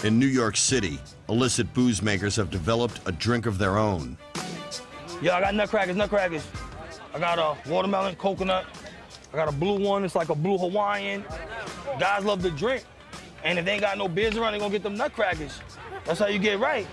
In New York City, illicit booze makers have developed a drink of their own. Yo, I got Nutcrackers. I got a watermelon, coconut. I got a blue one, it's like a blue Hawaiian. Guys love to drink. And if they ain't got no beers around, they gonna get them Nutcrackers. That's how you get right.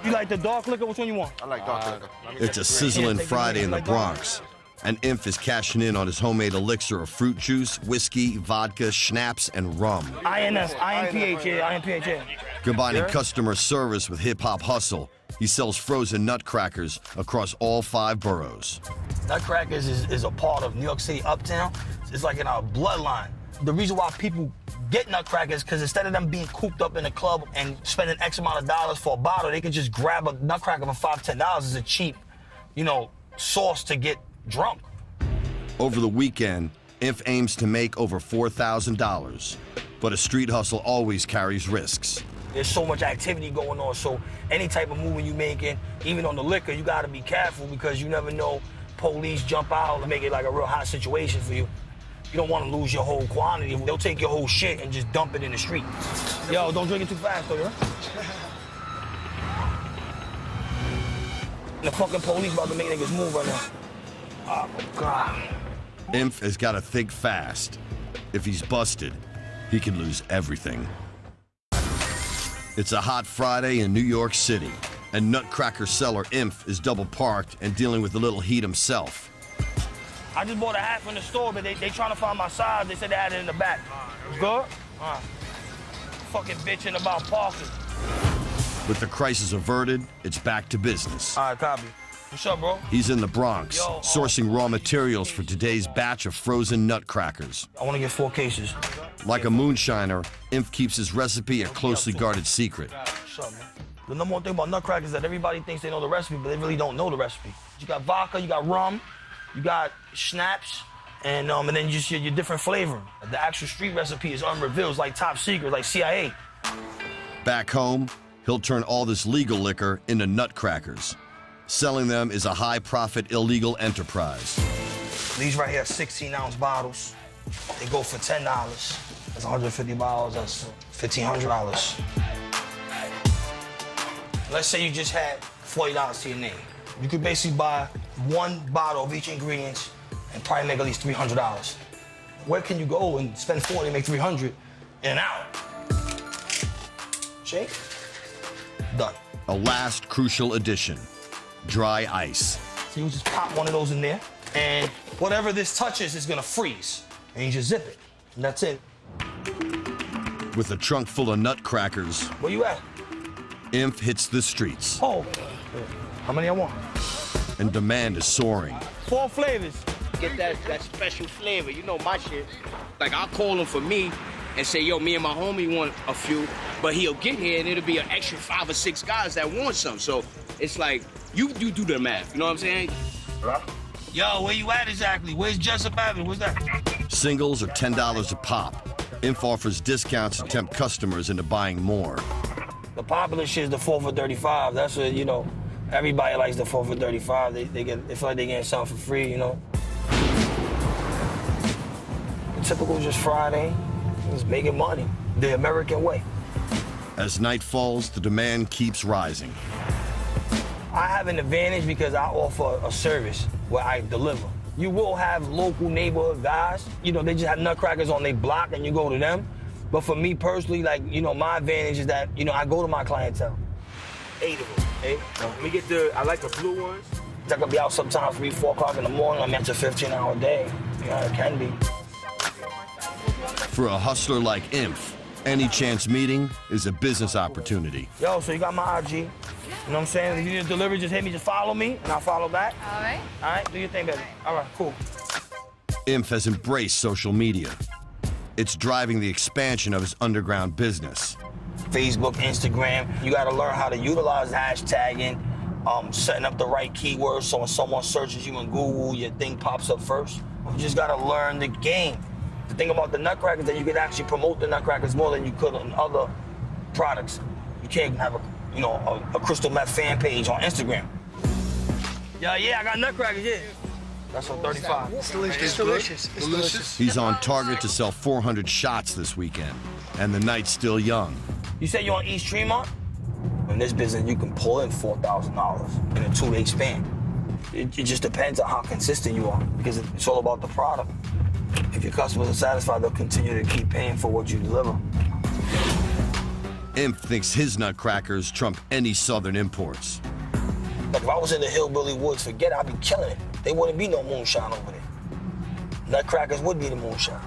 You like the dark liquor? Which one you want? I like dark liquor. It's a sizzling Friday in the Bronx, and Inph is cashing in on his homemade elixir of fruit juice, whiskey, vodka, schnapps, and rum. INPH, yeah. Combining customer service with hip-hop hustle, he sells frozen nutcrackers across all 5 boroughs. Nutcrackers is a part of New York City uptown. It's like in our bloodline. The reason why people get Nutcrackers, because instead of them being cooped up in a club and spending X amount of dollars for a bottle, they can just grab a Nutcracker for $5, $10 as a cheap, sauce to get drunk. Over the weekend, Inph aims to make over $4,000, but a street hustle always carries risks. There's so much activity going on, so any type of movement you making, even on the liquor, you gotta be careful because you never know, police jump out and make it like a real hot situation for you. You don't want to lose your whole quantity. They'll take your whole shit and just dump it in the street. Yo, don't drink it too fast, though, yeah? The fucking police about to make niggas move right now. Oh, my God. Inph has got to think fast. If he's busted, he can lose everything. It's a hot Friday in New York City, and Nutcracker seller Inph is double parked and dealing with a little heat himself. I just bought a hat from the store, but they trying to find my size. They said they had it in the back. Good? Fucking bitching about parking. With the crisis averted, it's back to business. All right, copy. What's up, bro? He's in the Bronx, sourcing raw materials for today's batch of frozen nutcrackers. I want to get 4 cases. Like a moonshiner, Inph keeps his recipe a closely guarded secret. What's up, man? The number one thing about Nutcrackers is that everybody thinks they know the recipe, but they really don't know the recipe. You got vodka, you got rum, you got schnapps, and then just your different flavoring. The actual street recipe is unrevealed. It's like top secret, like CIA. Back home, he'll turn all this legal liquor into nutcrackers. Selling them is a high-profit illegal enterprise. These right here are 16-ounce bottles. They go for $10. That's 150 bottles, that's $1,500. Let's say you just had $40 to your name. You could basically buy 1 bottle of each ingredient and probably make at least $300. Where can you go and spend 40 and make 300 in an hour? Shake. Done. A last crucial addition, dry ice. So you just pop one of those in there, and whatever this touches is gonna freeze. And you just zip it, and that's it. With a trunk full of nutcrackers, Where you at? Inph hits the streets, Oh, how many I want? and demand is soaring. 4 flavors. Get that special flavor, you know my shit. Like, I'll call him for me and say, yo, me and my homie want a few, but he'll get here and it'll be an extra 5 or 6 guys that want some. So it's like, you do the math, you know what I'm saying? Yo, where you at exactly? Where's Jessup Avenue? What's that? Singles are $10 a pop. Inph offers discounts to tempt customers into buying more. The popular shit is the 4 for 35. That's what, everybody likes the 4 for 35. They feel like they getting something for free, The typical just Friday, just making money, the American way. As night falls, the demand keeps rising. I have an advantage because I offer a service where I deliver. You will have local neighborhood guys, they just have nutcrackers on their block and you go to them. But for me personally, my advantage is that, I go to my clientele. 8 of them, eh? Let me get I like the blue ones. I could be out sometimes 3, 4 o'clock in the morning. I'm into a 15-hour day. Yeah, it can be. For a hustler like Inph, any chance meeting is a business opportunity. Yo, so you got my IG. You know what I'm saying? If you need a delivery, just hit me, just follow me, and I'll follow back. All right. All right, do your thing, baby. All right, cool. Inph has embraced social media. It's driving the expansion of his underground business. Facebook, Instagram, you gotta learn how to utilize hashtagging, setting up the right keywords so when someone searches you in Google, your thing pops up first. You just gotta learn the game. The thing about the Nutcrackers is that you could actually promote the Nutcrackers more than you could on other products. You can't have a crystal meth fan page on Instagram. Yeah, I got Nutcrackers, yeah. That's on 35. It's delicious. It's delicious. He's on target to sell 400 shots this weekend, and the night's still young. You say you're on East Tremont? In this business, you can pull in $4,000 in a 2-day span. It just depends on how consistent you are, because it's all about the product. If your customers are satisfied, they'll continue to keep paying for what you deliver. Imp thinks his Nutcrackers trump any Southern imports. Like if I was in the hillbilly woods, forget it, I'd be killing it. There wouldn't be no moonshine over there. Nutcrackers would be the moonshine.